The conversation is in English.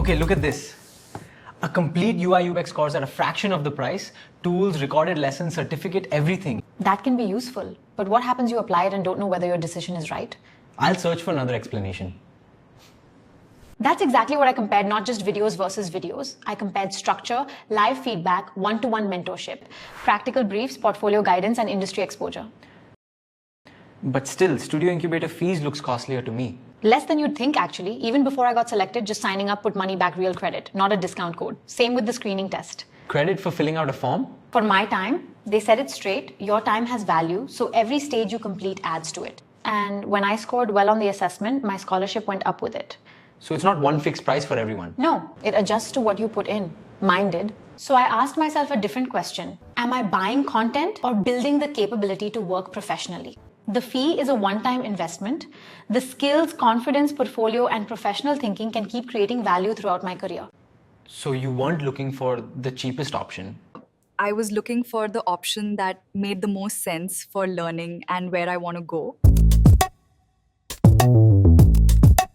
Okay, look at this. A complete UI UX course at a fraction of the price, tools, recorded lessons, certificate, everything. That can be useful, but what happens you apply it and don't know whether your decision is right? I'll search for another explanation. That's exactly what I compared, not just videos versus videos. I compared structure, live feedback, one-to-one mentorship, practical briefs, portfolio guidance, and industry exposure. But still, Studio Incubator fees looks costlier to me. Less than you'd think, actually. Even before I got selected, just signing up put money back real credit, not a discount code. Same with the screening test. Credit for filling out a form? For my time, they said it straight, your time has value, so every stage you complete adds to it. And when I scored well on the assessment, my scholarship went up with it. So it's not one fixed price for everyone? No, it adjusts to what you put in. Mine did. So I asked myself a different question. Am I buying content or building the capability to work professionally? The fee is a one-time investment. The skills, confidence, portfolio, and professional thinking can keep creating value throughout my career. So you weren't looking for the cheapest option? I was looking for the option that made the most sense for learning and where I want to go.